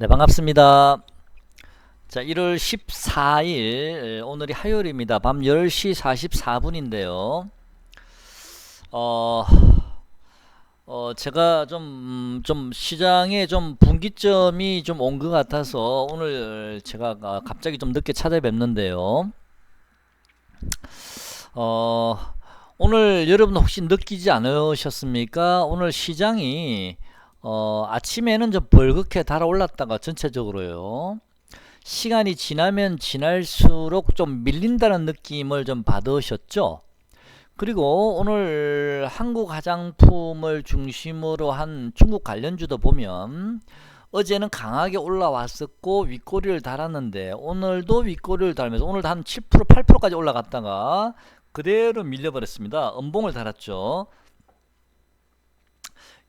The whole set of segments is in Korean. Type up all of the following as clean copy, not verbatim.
네, 반갑습니다. 자, 1월 14일, 오늘이 화요일입니다. 밤 10시 44분인데요. 어, 제가 좀 시장에 좀 분기점이 좀 온 것 같아서 오늘 제가 갑자기 좀 늦게 찾아뵙는데요. 어, 오늘 여러분 혹시 느끼지 않으셨습니까? 오늘 시장이 아침에는 좀 벌겋게 달아올랐다가 전체적으로요. 시간이 지나면 지날수록 좀 밀린다는 느낌을 좀 받으셨죠? 그리고 오늘 한국 화장품을 중심으로 한 중국 관련주도 보면 어제는 강하게 올라왔었고 윗꼬리를 달았는데 오늘도 윗꼬리를 달면서 오늘도 한 7% 8%까지 올라갔다가 그대로 밀려버렸습니다. 음봉을 달았죠.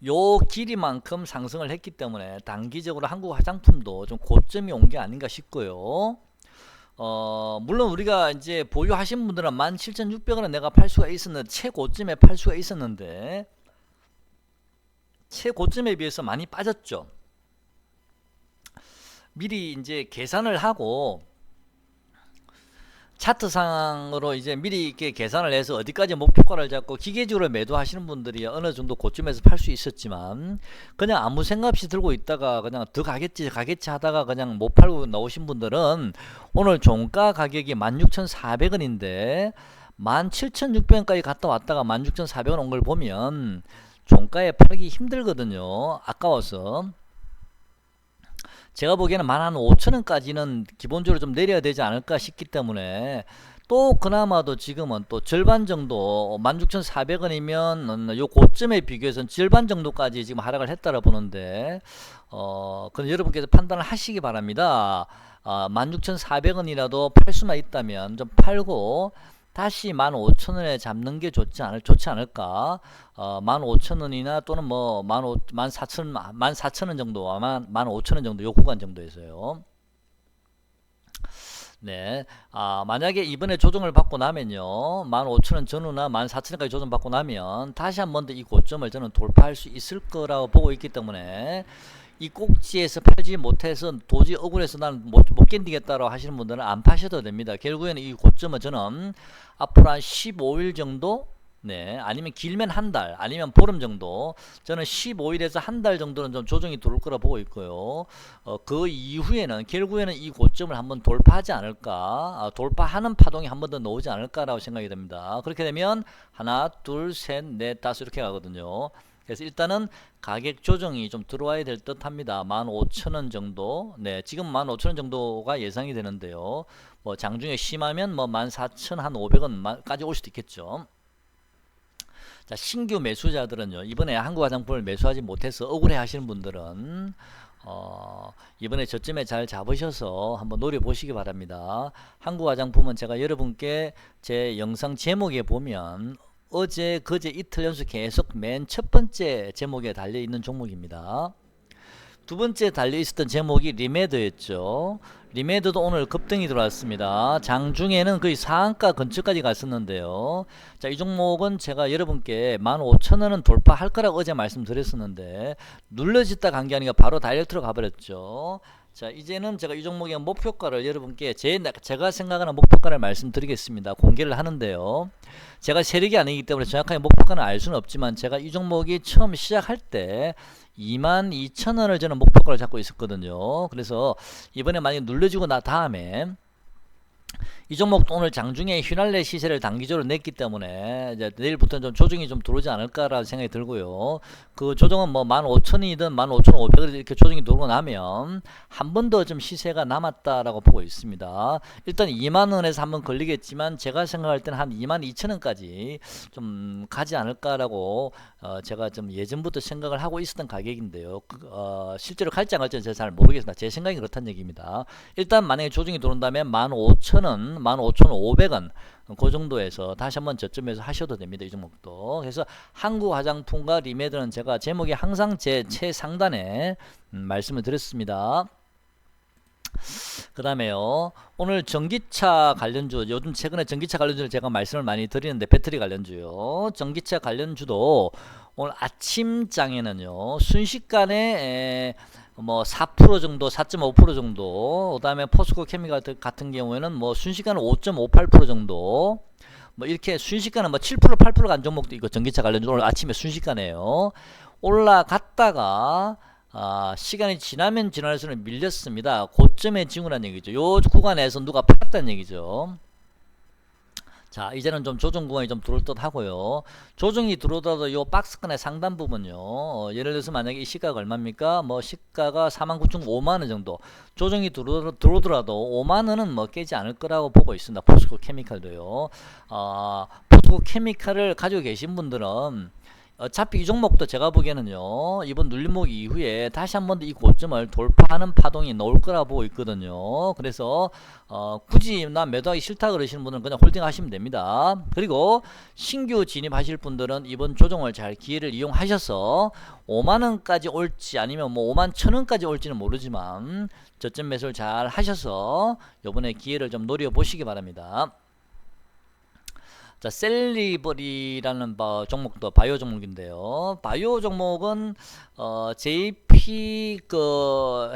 요 길이만큼 상승을 했기 때문에 단기적으로 한국 화장품도 좀 고점이 온 게 아닌가 싶고요. 물론 우리가 이제 보유하신 분들은 17,600원에 내가 팔 수가 있었는데 최고점에 팔 수가 있었는데 최고점에 비해서 많이 빠졌죠. 미리 이제 계산을 하고 차트상으로 이제 미리 이렇게 계산을 해서 어디까지 목표가를 잡고 기계적으로 매도하시는 분들이 어느 정도 고점에서 팔 수 있었지만 그냥 아무 생각 없이 들고 있다가 그냥 더 가겠지 하다가 그냥 못 팔고 나오신 분들은 오늘 종가 가격이 16,400원인데 17,600원까지 갔다 왔다가 16,400원 온 걸 보면 종가에 팔기 힘들거든요. 아까워서. 제가 보기에는 15,000원까지는 기본적으로 좀 내려야 되지 않을까 싶기 때문에 또 그나마도 지금은 또 절반 정도 16,400원이면 요 고점에 비교해서는 절반 정도까지 지금 하락을 했다라 보는데 그럼 여러분께서 판단을 하시기 바랍니다. 16,400원이라도 팔 수만 있다면 좀 팔고 다시 15,000원에 잡는 게 좋지 않을까. 15,000원이나 또는 뭐 14,000원 정도, 15,000원 정도 요 구간 정도에서요. 네. 만약에 이번에 조정을 받고 나면요. 15,000원 전후나 14,000원까지 조정받고 나면 다시 한 번 더 이 고점을 저는 돌파할 수 있을 거라고 보고 있기 때문에 이 꼭지에서 팔지 못해서 도저히 억울해서 나는 못 견디겠다라고 하시는 분들은 안 파셔도 됩니다. 결국에는 이 고점은 저는 앞으로 한 15일 정도, 네, 아니면 길면 한 달, 아니면 보름 정도, 저는 15일에서 한 달 정도는 좀 조정이 들어올 거라 보고 있고요. 그 이후에는 결국에는 이 고점을 한번 돌파하지 않을까, 돌파하는 파동이 한 번 더 나오지 않을까라고 생각이 됩니다. 그렇게 되면 하나, 둘, 셋, 넷, 다섯 이렇게 가거든요. 그래서 일단은 가격 조정이 좀 들어와야 될 듯 합니다. 15,000원 정도. 네, 지금 15,000원 정도가 예상이 되는데요. 뭐 장중에 심하면 뭐 14,500원까지 올 수도 있겠죠. 자, 신규 매수자들은요, 이번에 한국 화장품을 매수하지 못해서 억울해 하시는 분들은 이번에 저점에 잘 잡으셔서 한번 노려보시기 바랍니다. 한국 화장품은 제가 여러분께 제 영상 제목에 보면 어제 그제 이틀 연속 계속 맨 첫 번째 제목에 달려 있는 종목입니다. 두 번째 달려 있었던 제목이 리메드였죠. 리메드도 오늘 급등이 들어왔습니다. 장중에는 거의 상한가 근처까지 갔었는데요. 자, 이 종목은 제가 여러분께 15,000원은 돌파할 거라고 어제 말씀드렸었는데 눌러짓다 간 게 아니라 바로 다이렉트로 가버렸죠. 자, 이제는 제가 이 종목의 목표가를 여러분께 제가 생각하는 목표가를 말씀드리겠습니다. 공개를 하는데요. 제가 세력이 아니기 때문에 정확하게 목표가는 알 수는 없지만 제가 이 종목이 처음 시작할 때 22,000원을 저는 목표가를 잡고 있었거든요. 그래서 이번에 만약에 눌러주고 나 다음에 이 종목도 오늘 장중에 휘날레 시세를 단기적으로 냈기 때문에 이제 내일부터는 좀 조정이 좀 들어오지 않을까라는 생각이 들고요. 그 조정은 뭐 15,000원이든 15,500원이든 이렇게 조정이 들어오고 나면 한 번 더 좀 시세가 남았다라고 보고 있습니다. 일단 2만원에서 한번 걸리겠지만 제가 생각할 때는 한 22,000원까지 좀 가지 않을까라고 제가 좀 예전부터 생각을 하고 있었던 가격인데요. 실제로 갈지 안 갈지는 제가 잘 모르겠습니다. 제 생각이 그렇다는 얘기입니다. 일단 만약에 조정이 들어온다면 15,000원, 15,500원 그 정도에서 다시 한번 저점에서 하셔도 됩니다. 이 종목도. 그래서 한국 화장품과 리메드는 제가 제목이 항상 제 최상단에 말씀을 드렸습니다. 그 다음에요, 오늘 전기차 관련주, 요즘 최근에 전기차 관련주를 제가 말씀을 많이 드리는데 배터리 관련주요, 전기차 관련주도 오늘 아침장에는요 순식간에 뭐 4% 정도, 4.5% 정도. 그다음에 포스코 케미칼 같은 경우에는 뭐 순시간은 5.58% 정도. 뭐 이렇게 순시간은 뭐 7%, 8% 간 종목도 있고 전기차 관련주 오늘 아침에 순시간에요. 올라갔다가 시간이 지나면 지날수록 밀렸습니다. 고점에 진군한 얘기죠. 요 구간에서 누가 팔았다는 얘기죠. 자, 이제는 좀 조정 구간이 좀 들어올 듯 하고요. 조정이 들어오더라도 요 박스권의 상단 부분요. 예를 들어서 만약에 이 시가가 얼마입니까? 뭐 시가가 49,500원 정도. 조정이 들어오더라도 5만원은 뭐 깨지 않을 거라고 보고 있습니다. 포스코 케미칼도요. 포스코 케미칼을 가지고 계신 분들은 어차피 이 종목도 제가 보기에는요, 이번 눌림목 이후에 다시 한 번 더 이 고점을 돌파하는 파동이 나올 거라 보고 있거든요. 그래서 굳이 나 매도하기 싫다 그러시는 분은 그냥 홀딩 하시면 됩니다. 그리고 신규 진입하실 분들은 이번 조정을 잘 기회를 이용하셔서 5만원까지 올지 아니면 뭐 5만 1,000원까지 올지는 모르지만 저점 매수를 잘 하셔서 요번에 기회를 좀 노려보시기 바랍니다. 자, 셀리버리라는 종목도 바이오 종목인데요. 바이오 종목은 JP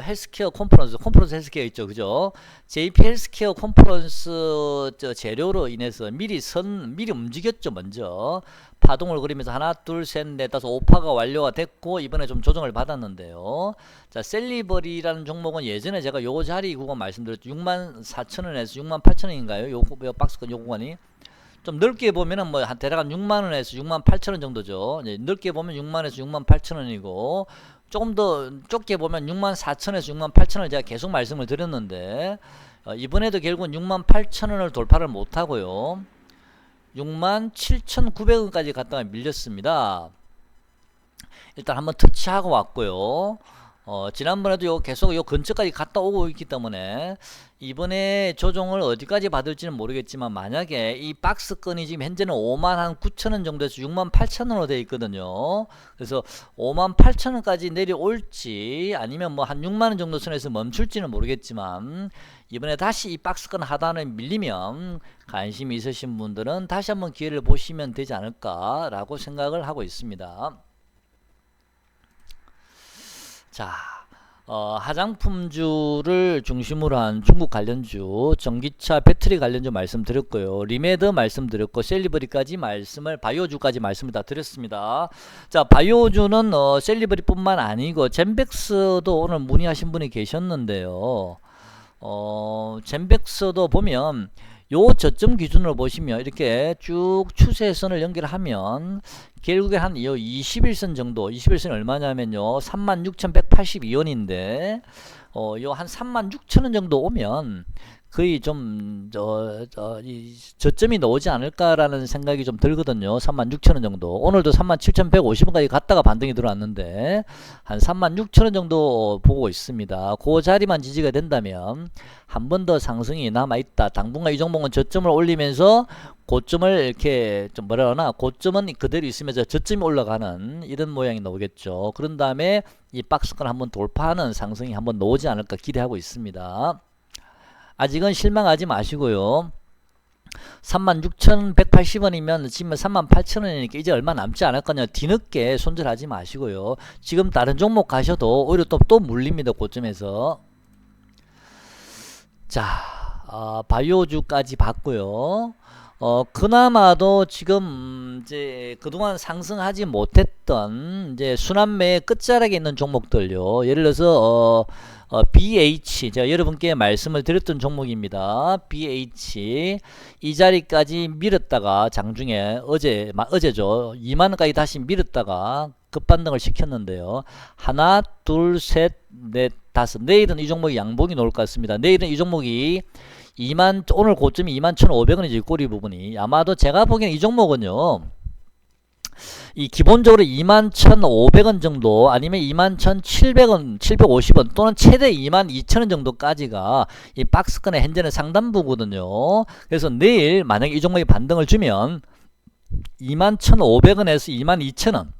헬스케어 컨퍼런스 헬스케어 있죠, 그죠? JP 헬스케어 컨퍼런스 재료로 인해서 미리 움직였죠, 먼저. 파동을 그리면서 하나, 둘, 셋, 넷, 다섯, 5파가 완료가 됐고 이번에 좀 조정을 받았는데요. 자, 셀리버리라는 종목은 예전에 제가 요 자리 구간 말씀드렸죠. 64,000원에서 68,000원인가요? 요 박스권 요 구간이. 좀 넓게 보면은 뭐 한 대략 한 6만원에서 68,000원 정도죠. 넓게 보면 6만에서 68,000원이고 조금 더 좁게 보면 64,000원에서 68,000원을 제가 계속 말씀을 드렸는데 이번에도 결국은 68,000원을 돌파를 못하고요. 67,900원까지 갔다가 밀렸습니다. 일단 한번 터치하고 왔고요. 지난번에도 계속 요 근처까지 갔다 오고 있기 때문에 이번에 조정을 어디까지 받을지는 모르겠지만 만약에 이 박스권이 지금 현재는 59,000원 정도에서 68,000원으로 되어 있거든요. 그래서 58,000원까지 내려올지 아니면 뭐 한 6만원 정도 선에서 멈출지는 모르겠지만 이번에 다시 이 박스권 하단에 밀리면 관심이 있으신 분들은 다시 한번 기회를 보시면 되지 않을까 라고 생각을 하고 있습니다. 자, 화장품주를 중심으로 한 중국 관련주, 전기차 배터리 관련주 말씀드렸고요. 리메드 말씀드렸고 셀리버리까지 바이오주까지 말씀을 다 드렸습니다. 자, 바이오주는 셀리버리뿐만 아니고 젠백스도 오늘 문의하신 분이 계셨는데요. 젠백스도 보면 요 저점 기준으로 보시면 이렇게 쭉 추세선을 연결하면 결국에 한 21선 정도, 21선이 얼마냐면요 36,182원인데 요 한 36,000원 정도 오면 거의 좀 저점이 나오지 않을까라는 생각이 좀 들거든요. 36,000원 정도. 오늘도 37,150원까지 갔다가 반등이 들어왔는데 한 36,000원 정도 보고 있습니다. 그 자리만 지지가 된다면 한 번 더 상승이 남아있다. 당분간 이 종목은 저점을 올리면서 고점을 이렇게 좀 뭐라 하나 고점은 그대로 있으면서 저점이 올라가는 이런 모양이 나오겠죠. 그런 다음에 이 박스권 한번 돌파하는 상승이 한번 나오지 않을까 기대하고 있습니다. 아직은 실망하지 마시고요. 36,180원이면 지금 38,000원이니까 이제 얼마 남지 않을 거냐. 뒤늦게 손절하지 마시고요. 지금 다른 종목 가셔도 오히려 또 물립니다. 고점에서. 자, 바이오주까지 봤고요. 그나마도 지금 이제 그동안 상승하지 못했던 이제 순환매의 끝자락에 있는 종목들요. 예를 들어서 BH 제가 여러분께 말씀을 드렸던 종목입니다. BH 이 자리까지 밀었다가 장중에 어제죠. 2만원까지 다시 밀었다가 급반등을 시켰는데요. 하나, 둘, 셋, 넷, 다섯. 내일은 이 종목이 양봉이 나올 것 같습니다. 내일은 이 종목이 오늘 고점이 21,500원이지 꼬리 부분이. 아마도 제가 보기엔 이 종목은요. 이 기본적으로 21,500원 정도 아니면 21,700원, 750원 또는 최대 22,000원 정도까지가 이 박스권의 현재는 상단부거든요. 그래서 내일 만약에 이 종목이 반등을 주면 21,500원에서 22,000원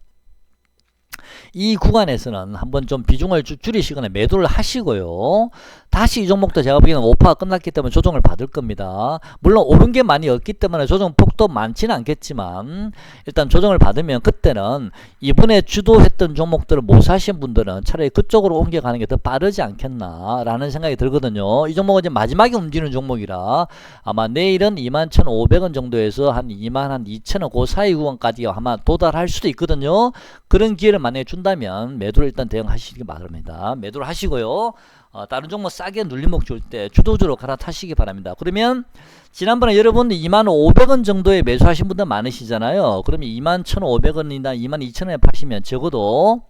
이 구간에서는 한번 좀 비중을 줄이시거나 매도를 하시고요. 다시 이 종목도 제가 보기에는 5%가 끝났기 때문에 조정을 받을 겁니다. 물론 오른 게 많이 없기 때문에 조정 폭도 많지는 않겠지만 일단 조정을 받으면 그때는 이번에 주도했던 종목들을 못 사신 분들은 차라리 그쪽으로 옮겨가는 게 더 빠르지 않겠나 라는 생각이 들거든요. 이 종목은 이제 마지막에 움직이는 종목이라 아마 내일은 21,500원 정도에서 한 22,000원 그 사이 구간까지 아마 도달할 수도 있거든요. 그런 기회를 만약에 준다면 매도를 일단 대응하시기 바랍니다. 매도를 하시고요. 다른 종목 싸게 눌림목 줄 때 주도주로 갈아타시기 바랍니다. 그러면 지난번에 여러분 25,500원 정도에 매수하신 분들 많으시잖아요. 그러면 21,500원이나 22,000원에 파시면 적어도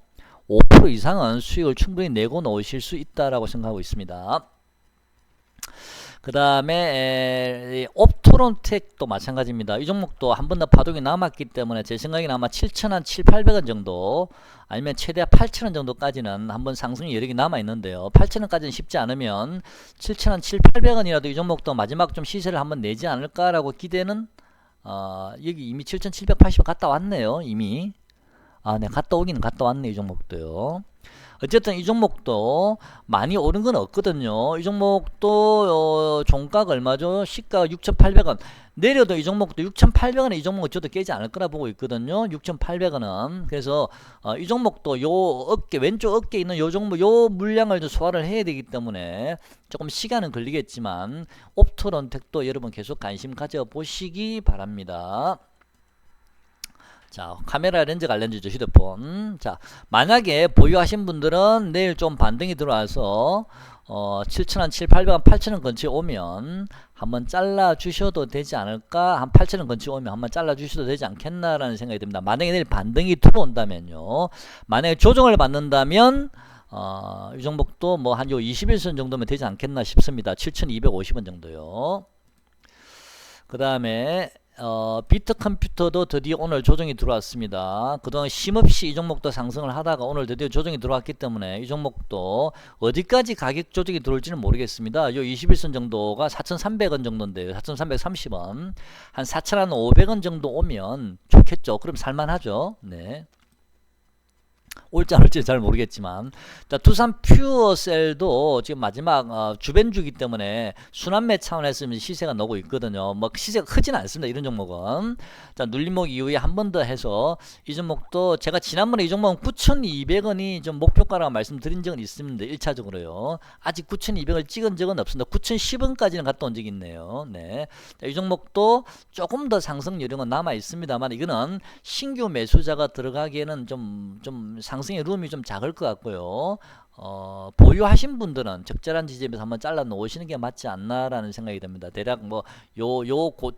5% 이상은 수익을 충분히 내고 놓으실 수 있다라고 생각하고 있습니다. 그 다음에 옵토론텍도 마찬가지입니다. 이 종목도 한 번 더 파동이 남았기 때문에 제 생각에는 아마 7,700원 정도 아니면 최대 8,000원 정도까지는 한번 상승이 여력이 남아있는데요. 8,000원까지는 쉽지 않으면 7,700원이라도 이 종목도 마지막 좀 시세를 한번 내지 않을까라고 기대는 여기 이미 7,780원 갔다 왔네요. 이미 네, 갔다 오기는 갔다 왔네. 이 종목도요. 어쨌든 이 종목도 많이 오른 건 없거든요. 이 종목도 종가가 얼마죠? 시가가 6,800원. 내려도 이 종목도 6,800원에 이 종목은 저도 깨지 않을 거라 보고 있거든요. 6,800원은. 그래서 이 종목도 요 어깨, 왼쪽 어깨에 있는 요 종목, 요 물량을 좀 소화를 해야 되기 때문에 조금 시간은 걸리겠지만 옵토론텍도 여러분 계속 관심 가져보시기 바랍니다. 자, 카메라 렌즈가 렌즈죠. 휴대폰. 자, 만약에 보유하신 분들은 내일 좀 반등이 들어와서 7,700원, 8,000원 근처에 오면 한번 잘라 주셔도 되지 않을까? 한 8,000원 근처에 오면 한번 잘라 주셔도 되지 않겠나라는 생각이 듭니다. 만약에 내일 반등이 들어온다면요. 만약에 조정을 받는다면 이 종목도 뭐 한 요 21선 정도면 되지 않겠나 싶습니다. 7,250원 정도요. 그 다음에 비트컴퓨터도 드디어 오늘 조정이 들어왔습니다. 그동안 쉼없이 이 종목도 상승을 하다가 오늘 드디어 조정이 들어왔기 때문에 이 종목도 어디까지 가격 조정이 들어올지는 모르겠습니다. 요 21선 정도가 4,300원 정도인데요. 4,330원. 한 4,500원 정도 오면 좋겠죠. 그럼 살만하죠. 네. 올지 안 올지 잘 모르겠지만, 자, 두산 퓨어셀도 지금 마지막 주변주기 때문에 순환매 차원에서 시세가 나오고 있거든요. 뭐 시세가 크진 않습니다. 이런 종목은. 자, 눌림목 이후에 한 번 더 해서 이 종목도 제가 지난번에 이 종목은 9,200원이 좀 목표가라고 말씀드린 적은 있습니다. 1차적으로요. 아직 9,200을 찍은 적은 없습니다. 9,010원까지는 갔다 온 적이 있네요. 네. 자, 이 종목도 조금 더 상승 요령은 남아 있습니다만 이거는 신규 매수자가 들어가기에는 좀 상승의 룸이 좀 작을 것 같고요. 보유하신 분들은 적절한 지점에서 한번 잘라 놓으시는 게 맞지 않나라는 생각이 듭니다. 대략 뭐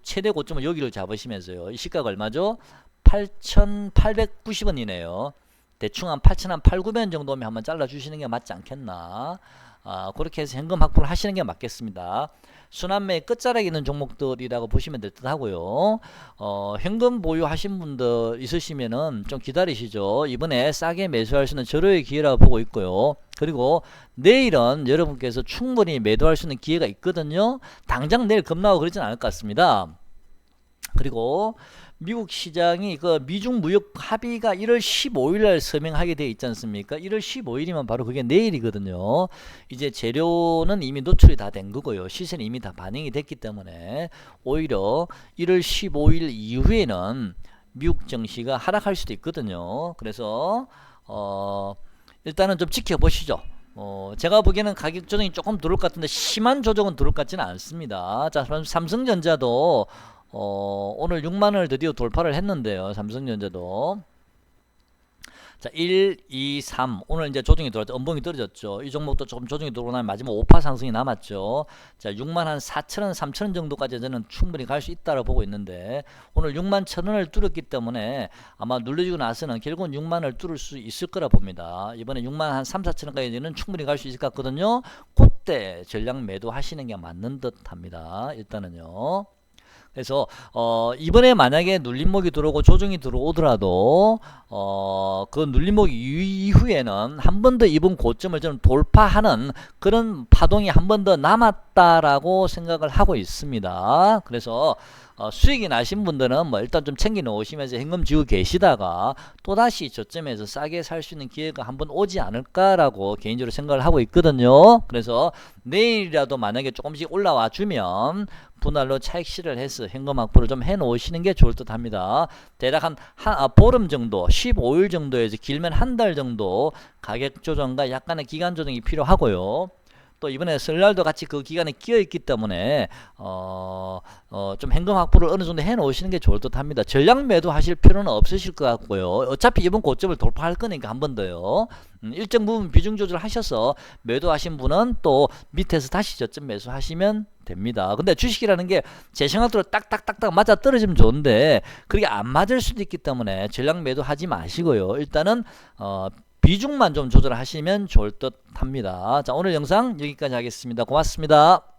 최대 고점은 여기를 잡으시면서요. 이 시가가 얼마죠? 8,890원이네요. 대충 한 8,800원 정도면 한번 잘라 주시는 게 맞지 않겠나. 그렇게 해서 현금 확보를 하시는 게 맞겠습니다. 순환매의 끝자락에 있는 종목들이라고 보시면 될 듯 하고요. 현금 보유하신 분들 있으시면은 좀 기다리시죠. 이번에 싸게 매수할 수 있는 절호의 기회라고 보고 있고요. 그리고 내일은 여러분께서 충분히 매도할 수 있는 기회가 있거든요. 당장 내일 급락하고 그러진 않을 것 같습니다. 그리고 미국 시장이 그 미중 무역 합의가 1월 15일 날 서명하게 되어 있지 않습니까? 1월 15일이면 바로 그게 내일이거든요. 이제 재료는 이미 노출이 다 된 거고요. 시세는 이미 다 반영이 됐기 때문에 오히려 1월 15일 이후에는 미국 증시가 하락할 수도 있거든요. 그래서 일단은 좀 지켜보시죠. 제가 보기에는 가격 조정이 조금 들어올 것 같은데 심한 조정은 들어올 것 같지는 않습니다. 자, 삼성전자도 오늘 6만원을 드디어 돌파를 했는데요. 삼성전자도. 자, 1, 2, 3. 오늘 이제 조정이 들어왔죠. 음봉이 떨어졌죠. 이 종목도 조금 조정이 들어오고 나면 마지막 5% 상승이 남았죠. 자, 6만 한 4천원, 3천원 정도까지 저는 충분히 갈 수 있다고 보고 있는데, 오늘 6만 1천원을 뚫었기 때문에 아마 눌러지고 나서는 결국은 6만을 뚫을 수 있을 거라 봅니다. 이번에 6만 한 3, 4천원까지는 충분히 갈 수 있을 것 같거든요. 그때 전량 매도 하시는 게 맞는 듯 합니다. 일단은요. 그래서 이번에 만약에 눌림목이 들어오고 조정이 들어오더라도 그 눌림목 이후에는 한 번 더 이번 고점을 저는 돌파하는 그런 파동이 한 번 더 남았다라고 생각을 하고 있습니다. 그래서 수익이 나신 분들은 뭐 일단 좀 챙겨 놓으시면서 현금 쥐고 계시다가 또다시 저점에서 싸게 살 수 있는 기회가 한번 오지 않을까라고 개인적으로 생각을 하고 있거든요. 그래서 내일이라도 만약에 조금씩 올라와 주면 분할로 차익 실을 해서 현금 확보를 좀 해 놓으시는 게 좋을 듯 합니다. 대략 보름 정도 15일 정도에서 길면 한 달 정도 가격 조정과 약간의 기간 조정이 필요하고요. 또 이번에 설날도 같이 그 기간에 끼어 있기 때문에 좀 현금 확보를 어느 정도 해 놓으시는 게 좋을 듯 합니다. 전량 매도 하실 필요는 없으실 것 같고요. 어차피 이번 고점을 돌파할 거니까 한 번 더요. 일정 부분 비중 조절하셔서 매도하신 분은 또 밑에서 다시 저점 매수하시면 됩니다. 근데 주식이라는 게 제 생각대로 딱딱딱딱 맞아 떨어지면 좋은데 그게 안 맞을 수도 있기 때문에 전량 매도하지 마시고요. 일단은 비중만 좀 조절하시면 좋을 듯 합니다. 자, 오늘 영상 여기까지 하겠습니다. 고맙습니다.